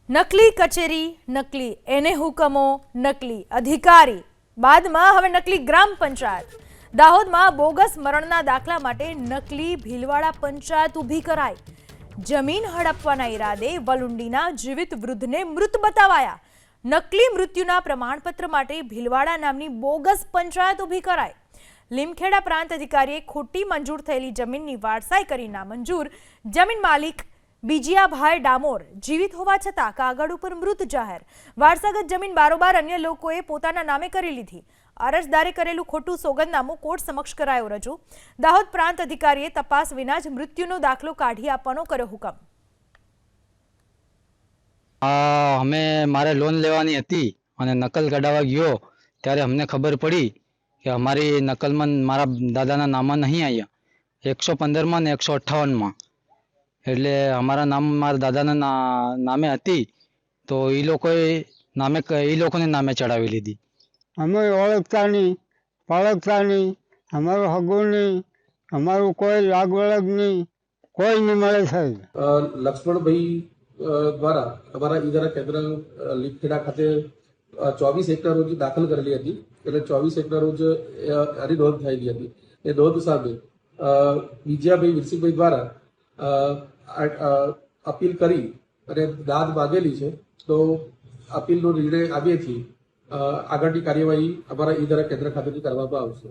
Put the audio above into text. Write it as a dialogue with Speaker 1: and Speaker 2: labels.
Speaker 1: નકલી કચેરી, નકલી એને હુકમો, નકલી અધિકારી, બાદમાં હવે નકલી ગ્રામ પંચાયત. દાહોદમાં બોગસ મરણના દાખલા માટે નકલી ભીલવાડા પંચાયત ઊભી કરાઈ. જમીન હડપવાના ઈરાદે વલુંડીના જીવિત વૃદ્ધને મૃત બતાવાયા. નકલી મૃત્યુના પ્રમાણપત્ર માટે ભીલવાડા નામની બોગસ પંચાયત ઊભી કરાઈ. લીમખેડા પ્રાંત અધિકારીએ ખોટી મંજૂર થયેલી જમીનની વારસાઈ કરી નામંજૂર. જમીન માલિક બીજીયાભાઈ ડામોર જીવિત હોવા છતાં કાગળ ઉપર મૃત જાહેર. વારસાગત જમીન બારોબાર અન્ય લોકોએ પોતાના નામે કરી લીધી. અરજદારે કરેલું ખોટું સોગંદનામું કોર્ટ સમક્ષ કરાયો રજૂ. દાહોદ પ્રાંત અધિકારીએ તપાસ વિના જ મૃત્યુનો દાખલો કાઢી આપવાનો કર્યો હુકમ.
Speaker 2: અમે મારે લોન લેવાની હતી અને નકલ કઢાવવા ગયો ત્યારે અમને ખબર પડી કે અમારી નકલમાં મારા દાદાના નામમાં નહીં આવ્યા. 115માં ને 158માં એટલે અમારા નામ મારા દાદાના નામે હતી તો એ લોકોને નામે ચડાવી લીધી.
Speaker 3: અમે ઓળખતા નહીં, પાળખતા નહીં, અમારું હગું નહીં, અમારું કોઈ લાગ વળગ નહીં, કોઈ નહીં મળે સાહેબ.
Speaker 4: લક્ષ્મણભાઈ દ્વારા અમારા ઈદરા કેન્દ્ર લીમખેડા ખાતે 24 એકના રોજ દાખલ કરેલી હતી. એટલે 24 એકના રોજ આની નોંધ થયેલી હતી. એ નોંધ સામે બીજાભાઈ વિરસિંહભાઈ દ્વારા અપીલ કરી અને દાદ માગેલી છે. તો અપીલનો નિર્ણય આવ્યેથી આગળની કાર્યવાહી અમારા ઈદરા કેન્દ્ર ખાતેથી કરવામાં આવશે.